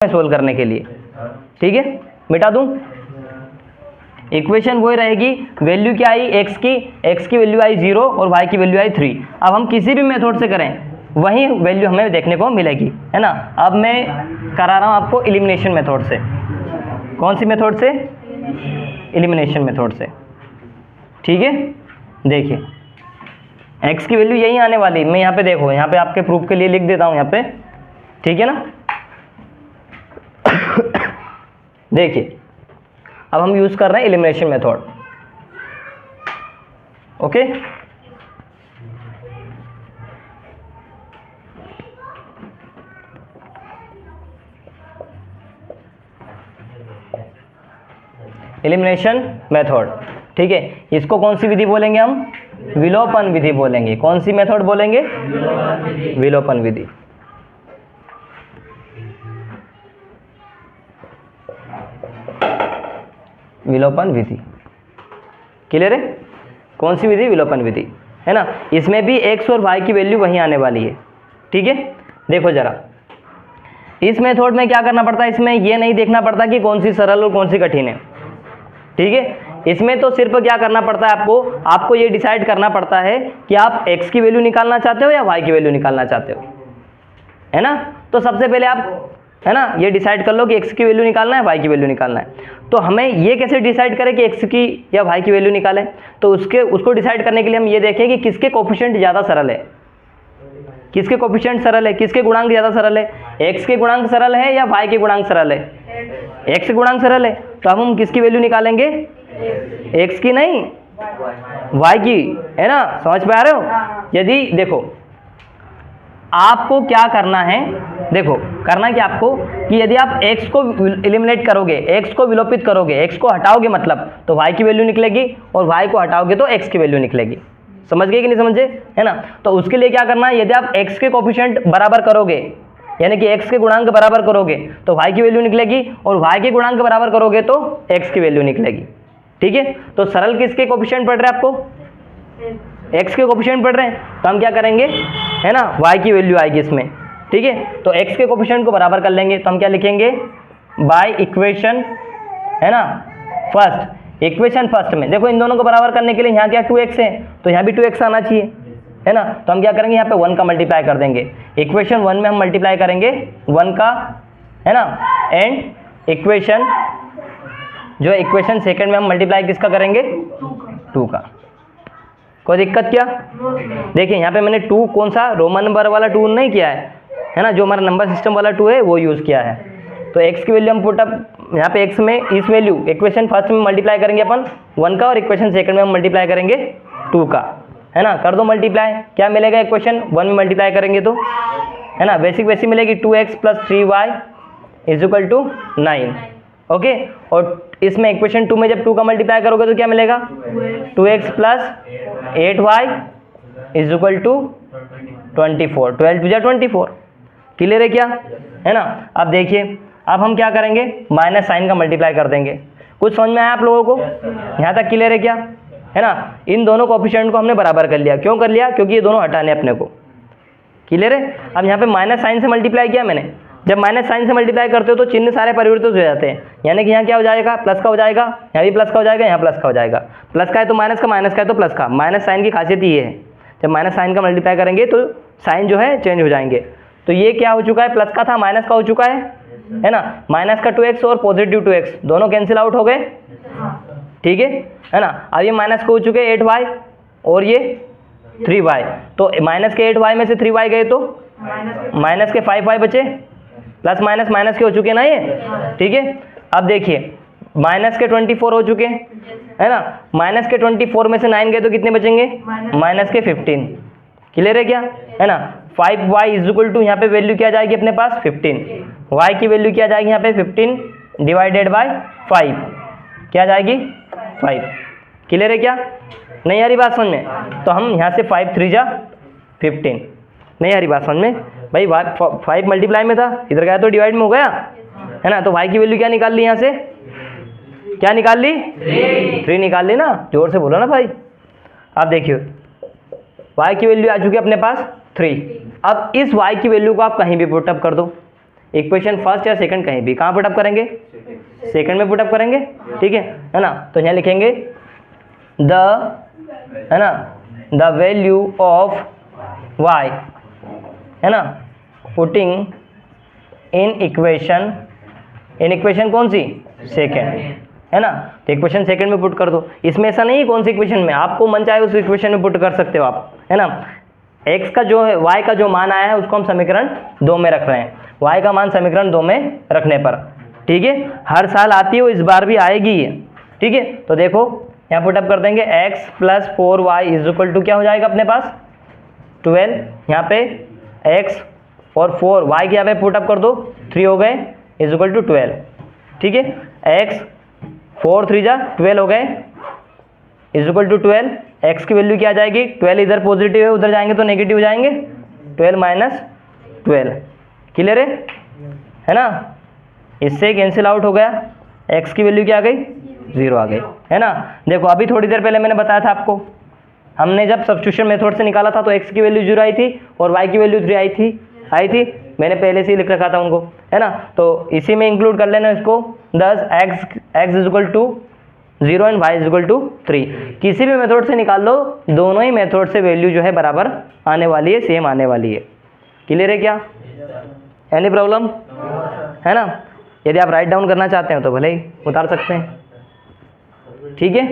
Solve करने के लिए, ठीक है। मिटा दूं, इक्वेशन वही रहेगी, वैल्यू क्या आई x की वैल्यू आई 0 और y की वैल्यू आई 3। अब हम किसी भी मेथड से करें वही वैल्यू हमें देखने को मिलेगी, है ना। अब मैं करा रहा हूं आपको एलिमिनेशन मेथड से। कौन सी मेथड से? एलिमिनेशन मेथड से, ठीक है। देखिए x की वैल्यू यही आने वाली, मैं यहाँ पे देखो, यहाँ पे आपके प्रूफ के लिए लिख देता हूँ यहाँ पे, ठीक है ना। देखिए अब हम यूज कर रहे हैं elimination method, okay. Elimination method, ठीक है। इसको कौन सी विधि बोलेंगे हम? विलोपन विधि बोलेंगे। कौन सी मेथड बोलेंगे? विलोपन विधि। विलोपन विधि, क्लियर है? कौन सी विधि? विलोपन विधि, है ना। इसमें भी x और y की वैल्यू वहीं आने वाली है, ठीक है। देखो जरा, इस मेथड में क्या करना पड़ता है, इसमें ये नहीं देखना पड़ता कि कौन सी सरल और कौन सी कठिन है, ठीक है। इसमें तो सिर्फ क्या करना पड़ता है, आपको ये डिसाइड करना पड़ता है कि आप x की वैल्यू निकालना चाहते हो या y की वैल्यू निकालना चाहते हो, है ना। तो सबसे पहले आप, है ना, ये डिसाइड कर लो कि x की वैल्यू निकालना है, y की वैल्यू निकालना है। तो हमें ये कैसे डिसाइड करें कि x की या y की वैल्यू निकालें? तो उसको डिसाइड करने के लिए हम ये देखें कि किसके कोफिशिएंट ज़्यादा सरल है, किसके कोफिशिएंट सरल है, किसके गुणांक ज़्यादा सरल है, x के गुणांक सरल है या y के गुणांक सरल है? x के गुणांक सरल है, तो अब हम किसकी वैल्यू निकालेंगे? x की नहीं, y की, है ना। समझ पे आ रहे हो? यदि देखो आपको क्या करना है, देखो करना क्या आपको कि यदि आप x को एलिमिनेट करोगे, x को विलोपित करोगे, x को हटाओगे मतलब, तो y की वैल्यू निकलेगी, और y को हटाओगे तो x की वैल्यू निकलेगी। समझ गए कि नहीं समझे, है ना। तो उसके लिए क्या करना है, यदि आप x के कोफिशिएंट बराबर करोगे, यानी कि x के गुणांक बराबर करोगे तो y की वैल्यू निकलेगी, और y के गुणांक बराबर करोगे तो x की वैल्यू निकलेगी, ठीक है। तो सरल किसके कोफिशिएंट पढ़ रहे हैं आपको? x के कोफिशिएंट पढ़ रहे हैं, तो हम क्या करेंगे, है ना, y की वैल्यू आएगी इसमें, ठीक है। तो x के कोफिशिएंट को बराबर कर लेंगे, तो हम क्या लिखेंगे? बाय इक्वेशन, है ना, फर्स्ट, इक्वेशन फर्स्ट में देखो इन दोनों को बराबर करने के लिए यहाँ क्या 2x है, तो यहाँ भी 2x आना चाहिए, है ना। तो हम क्या करेंगे, यहाँ पे 1 का मल्टीप्लाई कर देंगे। इक्वेशन 1 में हम मल्टीप्लाई करेंगे 1 का, है ना, एंड इक्वेशन जो इक्वेशन सेकंड में हम मल्टीप्लाई किसका करेंगे? 2 का। कोई दिक्कत क्या? देखिए यहाँ पे मैंने 2 कौन सा रोमन नंबर वाला 2 नहीं किया है ना, जो हमारा नंबर सिस्टम वाला 2 है वो यूज़ किया है। तो x की वैल्यू हम पुट अप यहाँ पे x में इस वैल्यू इक्वेशन फर्स्ट में मल्टीप्लाई करेंगे अपन 1 का, और इक्वेशन सेकंड में हम मल्टीप्लाई करेंगे 2 का, है ना। कर दो मल्टीप्लाई, क्या मिलेगा? इक्वेशन 1 में मल्टीप्लाई करेंगे तो, है ना, बेसिक मिलेगी 2x + 3y = 9, ओके। और इसमें इक्वेशन 2 में जब 2 का मल्टीप्लाई करोगे तो क्या मिलेगा? 2x + 8y = 24, 12 × 24, क्लियर है क्या, है ना। अब देखिए अब हम क्या करेंगे, माइनस साइन का मल्टीप्लाई कर देंगे। कुछ समझ में आया आप लोगों को? यहाँ तक क्लियर है क्या, है ना। इन दोनों कोफिशिएंट को हमने बराबर कर लिया, क्यों कर लिया? क्योंकि ये दोनों हटाने अपने को, क्लियर है। अब यहाँ पे माइनस साइन से मल्टीप्लाई किया मैंने, जब माइनस साइन से मल्टीप्लाई करते हो तो चिन्ह सारे परिवर्तित हो जाते हैं, यानी कि यहाँ क्या हो जाएगा? प्लस का हो जाएगा, यहाँ भी प्लस का हो जाएगा, यहाँ प्लस का हो जाएगा। प्लस का है तो माइनस का, माइनस का है तो प्लस का। माइनस साइन की खासियत ये है, जब माइनस साइन का मल्टीप्लाई करेंगे तो साइन जो है चेंज हो जाएंगे। तो ये क्या हो चुका है? प्लस का था माइनस का हो चुका है ना। माइनस का 2x और पॉजिटिव 2x दोनों कैंसिल आउट हो गए, ठीक है ना। अब ये माइनस को हो चुके 8y और ये 3y, तो माइनस के 8y में से 3y गए तो माइनस के 5y बचे, प्लस माइनस माइनस के हो चुके ना ये, ठीक है। अब देखिए माइनस के 24 हो चुके, है ना। माइनस के 24 में से 9 गए तो कितने बचेंगे? माइनस के 15, क्लियर है क्या, है ना। 5y = यहाँ पे वैल्यू क्या जाएगी अपने पास? 15। y की वैल्यू क्या जाएगी यहाँ पे? 15 / 5 क्या जाएगी? 5, क्लियर है क्या? नहीं आ रही बात समझ में? तो हम यहाँ से 5 × 3 = 15, नहीं आ रही बात समझ में भाई? 5 मल्टीप्लाई में था, इधर गया तो डिवाइड में हो गया, है ना। तो y की वैल्यू क्या निकाल ली यहाँ से? क्या निकाल ली? 3 निकाल ली ना, जोर से बोलो ना भाई। अब देखिए y की वैल्यू आ चुकी है अपने पास 3। अब इस y की वैल्यू को आप कहीं भी पुटअप कर दो, इक्वेशन फर्स्ट या सेकंड कहीं भी, कहाँ पुटअप करेंगे, सेकंड में पुटअप करेंगे, ठीक है ना। तो यहाँ लिखेंगे है ना द वैल्यू ऑफ y, है ना, पुटिंग इन इक्वेशन कौन सी, सेकंड, है ना। तो इक्वेशन सेकंड में पुट कर दो। इसमें ऐसा नहीं कौन सी इक्वेशन में, आपको मन चाहे उस इक्वेशन में पुट कर सकते हो आप, है ना। x का जो है, y का जो मान आया है उसको हम समीकरण 2 में रख रहे हैं, y का मान समीकरण 2 में रखने पर, ठीक है। हर साल आती है, इस बार भी आएगी ये, ठीक है। तो देखो यहाँ पुटअप कर देंगे x + 4y = क्या हो जाएगा अपने पास 12, यहाँ पे x और 4 y के यहाँ पे पुटअप कर दो, 3 हो गए = 12, ठीक है। x 4 3 जा 12 हो गए = 12, x की वैल्यू क्या आ जाएगी, 12 इधर पॉजिटिव है, उधर जाएंगे तो नेगेटिव हो जाएंगे, 12 - 12, क्लियर है ना। इससे कैंसिल आउट हो गया, x की वैल्यू क्या आ गई, 0 आ गई, है ना। देखो अभी थोड़ी देर पहले मैंने बताया था आपको, हमने जब सब्स्टिट्यूशन मेथड से निकाला था तो x की वैल्यू 0 आई थी और y की वैल्यू 3 आई थी, मैंने पहले से ही लिख रखा था उनको, है ना। तो इसी में इंक्लूड कर लेना इसको, 10 x = 0 एंड y = 3, किसी भी मेथड से निकाल लो, दोनों ही मेथड से वैल्यू जो है बराबर आने वाली है, सेम आने वाली है, क्लियर है क्या, एनी प्रॉब्लम, है ना। यदि आप राइट डाउन करना चाहते हो तो भले ही उतार सकते हैं, ठीक है।